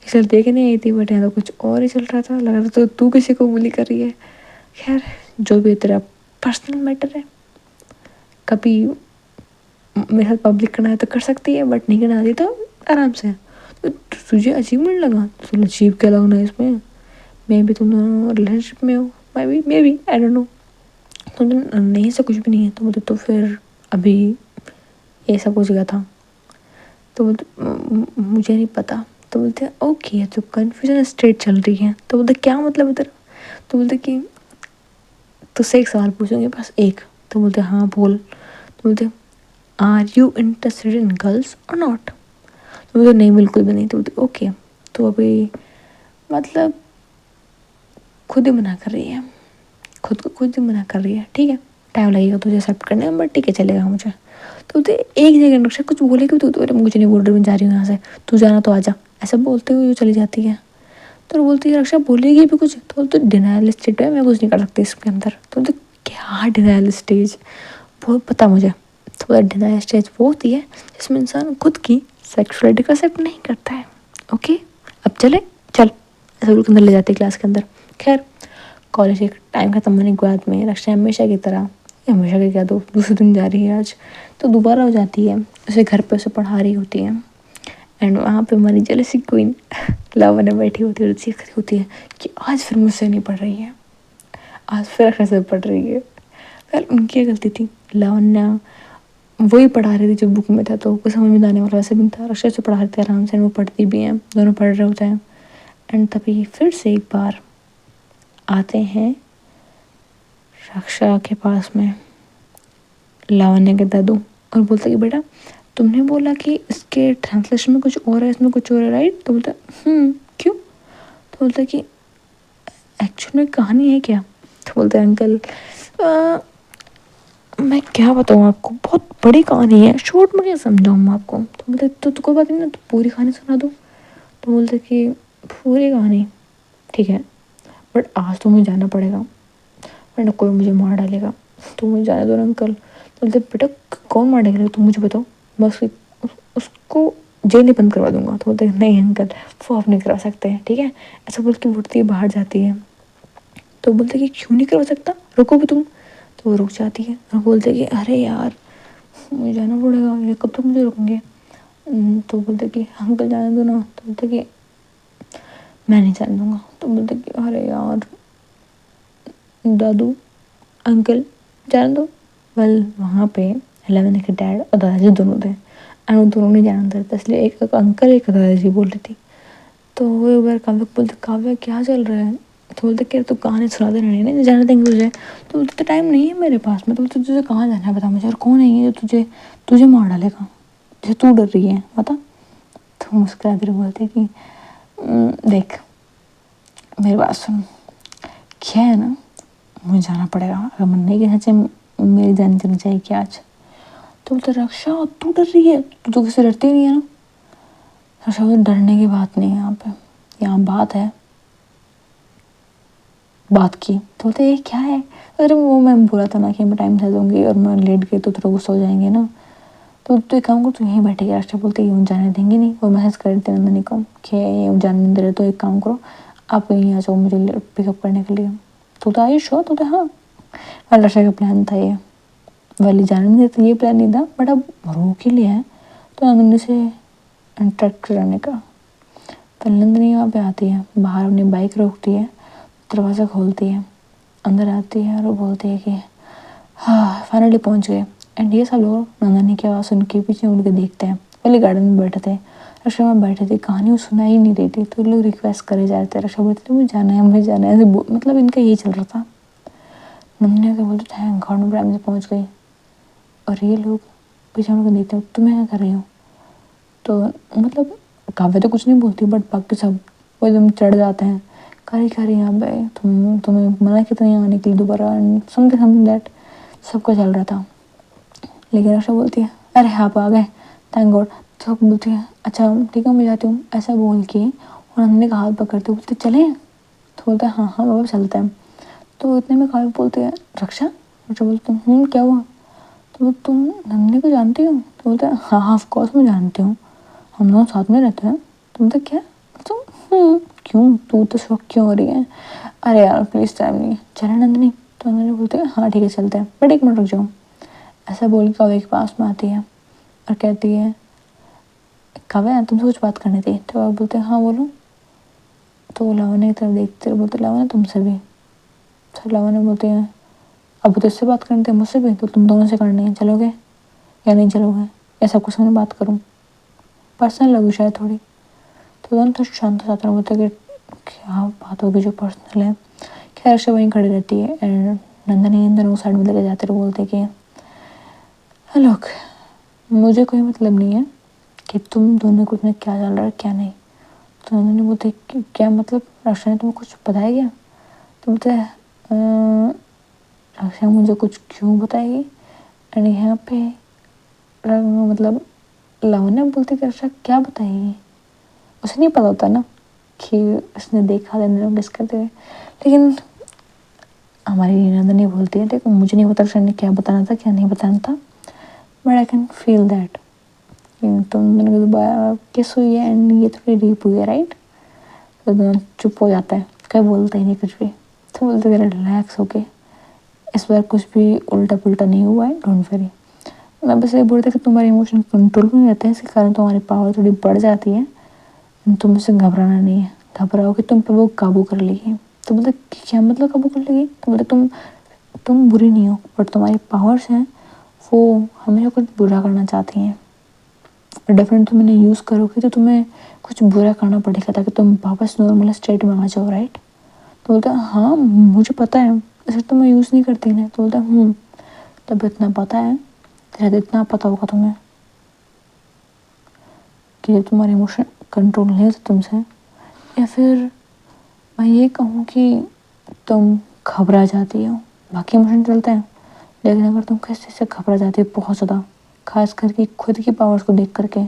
इसलिए देखने आई थी बट यहाँ तो कुछ और ही चल रहा था, लग रहा था तो तू किसी को बुली कर रही है। खैर जो भी तेरा पर्सनल मैटर है, कभी मेरे साथ पब्लिक करना है तो कर सकती है, बट नहीं करना आती तो आराम से। तो तुझे अजीब नहीं लगा। तो अजीब क्या लगना है इसमें, मे भी तुम दोनों रिलेशनशिप में हो, maybe I don't know. तो नहीं से कुछ भी नहीं है। तो बोलते तो फिर अभी ये सब कुछ गया था। तो बोलते मुझे नहीं पता। तो बोलते ओके तो कन्फ्यूजन स्टेट चल रही है। तो बोलते क्या मतलब इधर। तो बोलते कि तुझसे एक सवाल पूछूंगी बस एक। तो बोलते हाँ बोल। तो बोलते are you interested in girls और नॉट। तो बोलते नहीं बिल्कुल भी नहीं। तो बोलते ओके तो अभी मतलब खुद ही मना कर रही है, खुद को खुद ही मना कर रही है। ठीक है टाइम लगेगा तुझे एक्सेप्ट करने में, बट ठीक है चलेगा मुझे। तो बोलते एक सेकंड रक्षा कुछ बोलेगी तो अरे मुझे नहीं बोल रही, मैं जा रही हूँ यहाँ से, तू जाना तो आजा, ऐसा बोलते हुए चली जाती है। तो बोलती है रक्षा बोलेगी भी कुछ, तो बोलते डिनायल स्टेज है, मैं कुछ नहीं कर सकती इसके अंदर। तो बोलते क्या डिनायल स्टेज, वो पता मुझे। तो डिनायल स्टेज वो होती है जिसमें इंसान खुद की सेक्सुअलिटी को एक्सेप्ट नहीं करता है। ओके, अब चल ऐसा के अंदर ले जाते क्लास के अंदर। खैर कॉलेज एक टाइम खत्म होने के बाद में रक्षा हमेशा की तरह, हमेशा के क्या दो दूसरे दिन जा रही है आज, तो दोबारा हो जाती है, उसे घर पे उसे पढ़ा रही होती है। एंड वहाँ पे हमारी जेलसी क्वीन लावण्या बैठी होती है और चीख रही होती है कि आज फिर मुझसे नहीं पढ़ रही है, आज फिर रक्षा से पढ़ रही है। फिर उनकी गलती थी, लावण्या वही पढ़ा रही थी जो बुक में था, तो कुछ समझ में आने वाला वैसे भी था। रक्षा से पढ़ा रही थी आराम से, वो पढ़ती भी हैं, दोनों पढ़ रहे होते हैं। एंड तभी फिर से एक बार आते हैं रक्षा के पास में लावण्य के दादू और बोलते कि बेटा तुमने बोला कि इसके ट्रांसलेशन में कुछ और है, इसमें कुछ और है, राइट? तो बोलता क्यों? तो बोलता कि एक्चुअल में कहानी है क्या? तो बोलते अंकल मैं क्या बताऊँ आपको, बहुत बड़ी कहानी है, शॉर्ट में क्या समझाऊँ मैं आपको। तो बोलते तो कोई बात नहीं ना, तो पूरी कहानी सुना दो। तो बोलते कि पूरी कहानी ठीक है, बट आज तो मुझे जाना पड़ेगा, वरना कोई मुझे मार डालेगा, तो मुझे जाने दो ना अंकल। तो बोलते बेटा कौन मार डालेगा तुम मुझे बताओ, बस उसको जेल नहीं बंद करवा दूंगा। तो बोलते नहीं अंकल वो आप नहीं करवा सकते हैं, ठीक है। ऐसा बोल के उठती है, बाहर जाती है। तो बोलते कि क्यों नहीं करवा सकता, रुको भी तुम। तो वो रुक जाती है और बोलते कि अरे यार मुझे जाना पड़ेगा, ये कब तक मुझे रुकेंगे। तो बोलते कि अंकल जाने दो ना। तो बोलते कि मैं नहीं जाने दूंगा। तो बोलते कि अरे यार दादू अंकल जाने दो। वेल वहाँ पे 11 के डैड और दादाजी दोनों थे, एंड वो दोनों नहीं जाना था, इसलिए एक अंकल एक दादाजी बोल रही थी। तो वो एक बार काव्या को बोलते काव्या क्या चल रहा है। तो बोलते कि तू कहानी सुनाते नहीं जाने देंगे तुझे। तो बोलते टाइम नहीं है मेरे पास में। तो बोलते तुझे कहाँ जाना है बता मुझे, और कौन है ये जो तुझे तुझे मार डालेगा, जैसे तू डर रही है बता। तो मुस्कुरा कर बोलते कि देख मेरी बात सुन, क्या है ना मुझे जाना पड़ेगा, अगर मन नहीं कहना चाहिए मेरी जान चली जाएगी आज। तो बोलते रक्षा तू डर रही है, तू तो किसी डरती नहीं है ना। रक्षा बोलते डरने की बात नहीं है यहाँ पे, यहाँ बात है बात की। तो बोलते ये क्या है। अरे वो मैं बोला था ना कि मैं टाइम से दूंगी और मैं लेट गई तो थोड़ा गुस्सा हो जाएंगे ना। तो एक काम करो, तू यहीं बैठेगी। रक्षा बोलते यूँ जाने देंगे नहीं, और मैसेज कर देते नंदनी को कि यूँ जाने नहीं दे रहे, तो एक काम करो आप यहीं आ जाओ मुझे पिकअप करने के लिए। तो आई श्योर, तो हाँ रक्षा का प्लान था ये वाली जाने नहीं देते, ये प्लान नहीं था, बट अब रोक ही लिया है तो नंदनी से इंटरेक्ट कराने का। तो नंदनी यहाँ पे आती है, बाहर अपनी बाइक रोकती है, दरवाज़ा खोलती है, अंदर आती है और वो बोलती है कि हाँ फाइनली पहुँच गए। एंड ये सब लोग नंदनी की आवाज़ सुन के पीछे उड़ के देखते हैं। पहले गार्डन में बैठे थे, रक्षा में बैठे थे, कहानी वो सुना ही नहीं रही थी, तो लोग रिक्वेस्ट करे जा रहे थे। रक्षा बोलते थे मुझे जाना है मुझे जाना है, ऐसे मतलब इनका यही चल रहा था। नंदनी के बोलते थैंक गॉड में टाइम से पहुँच गई। और ये लोग पीछे मुड़ के देखते हैं, तुम्हें क्या कर रही हो। तो मतलब काव्य तो कुछ नहीं बोलती, बट बाकी सब वो एकदम चढ़ जाते हैं, करी यहाँ पे तुम्हें मना कितना यहाँ आने के लिए दोबारा, समथिंग दैट सबका चल रहा था। लेकिन रक्षा बोलती है अरे आप आ गए थैंक गॉड। तो बोलती है अच्छा ठीक है मैं जाती हूँ, ऐसा बोल के और नंदनी का हाथ पकड़ते बोलते चलें। तो बोलते हैं हाँ बाबा चलता है। तो इतने में काव्य बोलते हैं रक्षा। रक्षा बोलते हैं क्या हुआ। तो तुम नंदनी को जानती हो। तो बोलते हैं हाँ ऑफकोर्स मैं जानती हूँ, हम दोनों साथ में रहते हैं। तो बोलते क्या। तो क्यों तू तो शौक क्यों हो रही है। अरे यार प्लीज़ टाइम नहीं है, चले नंदनी। तो नंदनी बोलते हैं हाँ ठीक है चलते हैं, बट एक मिनट रुक जाओ। ऐसा बोल के काव्य के पास में आती है और कहती है काव्य तुमसे कुछ बात करनी थी। तो आप बोलते हैं हाँ बोलो। तो लावण्य की तरफ देखते बोलते लावण्य तुमसे भी। तो लावण्य बोलते हैं अब तो इससे बात करनी थी मुझसे भी, तो तुम दोनों से करनी है, चलोगे या नहीं चलोगे, या सब कुछ मैं बात करूँ, पर्सनल लगी शायद थोड़ी। तो दोनों तो शांत साथ बोलते कि क्या बात होगी जो पर्सनल है। खैर अर्षा वहीं खड़ी रहती है एंड नंदनी इन दोनों को साइड में लेके जाते रहे, बोलते कि लोग मुझे कोई मतलब नहीं है कि तुम दोनों को क्या चल रहा है क्या नहीं। तो नंदनी बोलते क्या मतलब अर्षा ने तुम्हें कुछ बताया क्या। तो बोलते अर्षा मुझे कुछ क्यों बताएगी। एंड यहाँ पे मतलब लावण्य बोलती कि अर्षा क्या बताएगी, उसे नहीं पता होता ना कि उसने देखा नंदनी किस करते हुए। लेकिन हमारी नंदनी बोलती है, देखो मुझे नहीं पता कृष्ण ने क्या बताना था क्या नहीं बताना था, but I can feel that तुम दोनों किस हुई है एंड ये थोड़ी डीप हुई है, राइट। तो दोनों चुप हो जाता है, कहीं बोलता ही नहीं कुछ भी। तो बोलते रिलैक्स होके, इस बार कुछ भी उल्टा पुल्टा नहीं हुआ है, डोंट वरी। मैं बस ये बोलती कि तुम्हारे इमोशन कंट्रोल में रहते हैं, इसके कारण तुम्हारी पावर थोड़ी बढ़ जाती है। तुम मुझसे घबराना नहीं है, घबराओगे तुम पर वो काबू कर लेगी। तो बोलते क्या मतलब काबू कर लेगी। तो बोलते तुम बुरी नहीं हो, बट तुम्हारी पावर्स हैं वो हमेशा कुछ बुरा करना चाहती हैं। डेफिनेटली तुम इन्हें यूज़ करोगे तो तुम्हें कुछ बुरा करना पड़ेगा ताकि तुम वापस नॉर्मल स्टेट में आ जाओ, राइट। तो बोलता हाँ मुझे पता है, इसे तो मैं यूज़ नहीं करती ना। तो बोलता तब इतना पता है, शायद इतना पता होगा तुम्हें कि जब तुम्हारे इमोशन कंट्रोल नहीं होते तुमसे, या फिर मैं ये कहूँ कि तुम घबरा जाती हो। बाकी इमोशन चलते हैं, लेकिन अगर तुम किसी चीज़ से घबरा जाती हो बहुत ज़्यादा, खास करके खुद की पावर्स को देख करके,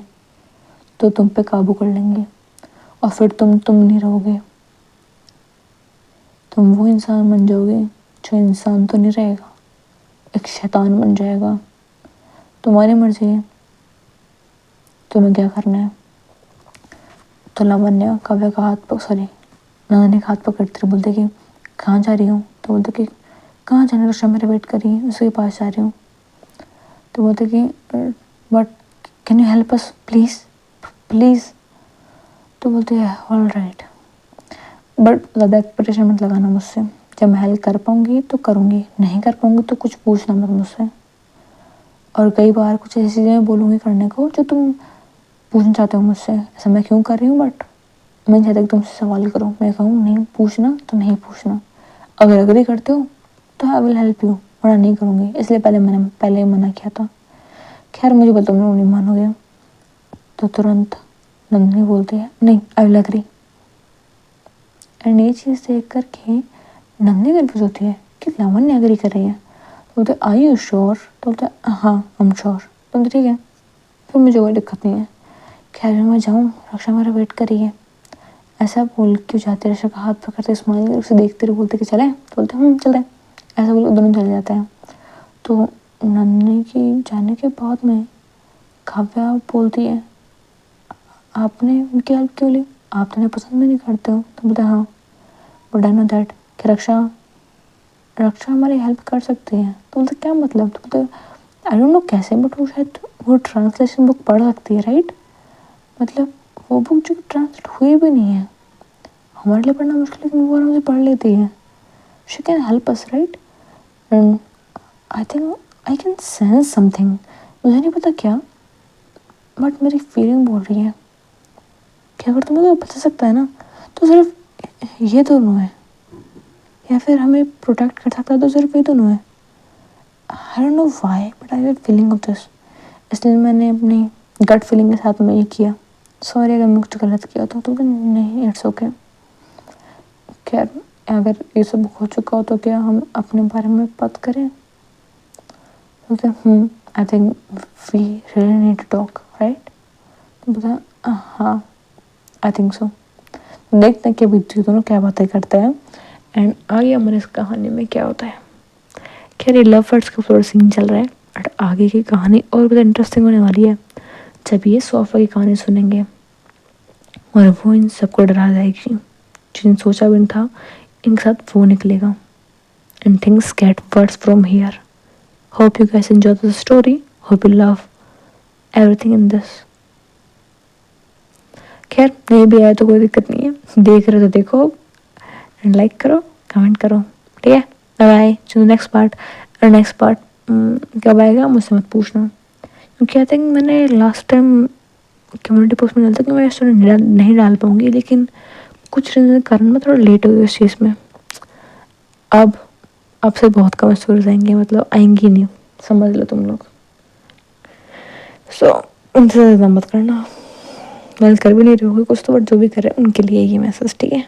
तो तुम पे काबू कर लेंगे और फिर तुम नहीं रहोगे। तुम वो इंसान बन जाओगे जो इंसान तो नहीं रहेगा, एक शैतान बन जाएगा। तुम्हारी मर्जी है तुम्हें क्या करना है। तो लावण्य काव्य का हाथ नंदनी का हाथ पकड़ते बोलते कि कहाँ जा रही हूँ। तो बोलते कि कहाँ जाना, रक्षा मेरे वेट कर रही है, उसके पास जा रही हूँ। तो बोलते कि but can you help us please please. तो बोलते हैं ऑल राइट, बट ज़्यादा एक्सपेक्टेशन मत लगाना मुझसे। जब मैं हेल्प कर पाऊँगी तो करूँगी, नहीं कर पाऊँगी तो कुछ पूछना मत मुझसे। और कई बार कुछ ऐसी चीज़ें बोलूँगी करने को जो तुम पूछना चाहते हो मुझसे, ऐसा मैं क्यों कर रही हूँ, बट मैं नहीं चाहता कि तुमसे सवाल करो। मैं कहूँ नहीं पूछना तो नहीं पूछना, अगर अग्री करते हो तो आई विल हेल्प यू, वरना नहीं करूँगी। इसलिए पहले मना किया था। खैर मुझे पता तुम लोग नहीं मानोगे। तो तुरंत नंदिनी बोलती है नहीं आई विल एग्री। एंड ये चीज़ देख करके नंदिनी कन्फ्यूज होती है कि लावण्य एग्री कर रही है। तो बोलते आई यू श्योर। तो बोलते हाँ आई एम श्योर। तो ठीक है फिर मुझे कोई दिक्कत नहीं है। खैर मैं जाऊँ, रक्षा मेरा वेट कर रही है। ऐसा बोल क्यों जाते, रक्षा का हाथ पकड़ते स्माइल उसे देखते रहे, बोलते कि चले। तो बोलते चलते। ऐसा बोल दोनों चले जाते हैं। तो नंदिनी की जाने के बाद में काव्या बोलती है आपने उनकी हेल्प क्यों ली, आप तो उन्हें पसंद भी नहीं करते हो। तो बोलते हाँ बट आई नो दैट कि रक्षा हमारी हेल्प कर सकती है। तो बोलते क्या मतलब। तो बोलते आई डोंट नो कैसे, बट वो शायद वो ट्रांसलेशन बुक पढ़ सकती है, राइट। मतलब वो बुक जो ट्रांसलेट हुई भी नहीं है, हमारे लिए पढ़ना मुश्किल है, लेकिन वो आराम से पढ़ लेती है। She can help us, right. And I think I can sense something, मुझे नहीं पता क्या, बट मेरी फीलिंग बोल रही है कि अगर तुम्हें कोई बचा सकता है ना तो सिर्फ ये दोनों है, या फिर हमें प्रोटेक्ट कर सकता है तो सिर्फ ये दोनों है। आई don't know why but I have feeling of this, इसलिए मैंने अपनी गट फीलिंग के साथ में ये किया। सॉरी अगर मैं कुछ गलत किया तो नहीं इट्स ओके। खैर अगर ये सब हो चुका हो तो क्या हम अपने बारे में बात करें। बोलते I think we really need to talk, right. बोलता हाँ आई थिंक सो। देखते हैं कि अभी दोनों क्या बातें करते हैं एंड आगे हमारे इस कहानी में क्या होता है। खैर ये लव बर्ड्स का फ्लोर सीन चल रहा है बट आगे की कहानी और भी इंटरेस्टिंग होने वाली है जब ये सोफा की कहानी सुनेंगे और वो इन सबको डरा जाएगी। जिन सोचा भी नहीं था इनके साथ वो निकलेगा and things get work from here. Hope you guys enjoy the story, hope you love everything in this. खैर नहीं भी आया तो कोई दिक्कत नहीं है, देख रहे तो देखो एंड लाइक करो कमेंट करो, ठीक है। बाय बाय, चलो नेक्स्ट पार्ट। और नेक्स्ट पार्ट कब आएगा मुझसे मत पूछना, क्योंकि आई थिंक मैंने लास्ट टाइम कम्युनिटी पोस्ट में डाला था कि मैं स्टोरी नहीं डाल पाऊँगी, लेकिन कुछ रीज़न के कारण मैं थोड़ा लेट हो गई उस चीज़ में। अब से बहुत कम स्टोरीज आएंगे, मतलब आएंगी नहीं, समझ लो तुम लोग। सो उनसे ज़्यादा मत करना, वेल कर भी नहीं रहे होगे कुछ तो, बट जो भी कर रहे हैं उनके लिए ये मैसेज, ठीक है।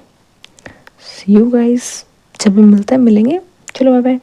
सी यू गाइस, जब भी मिलता है मिलेंगे, चलो बाय बाय।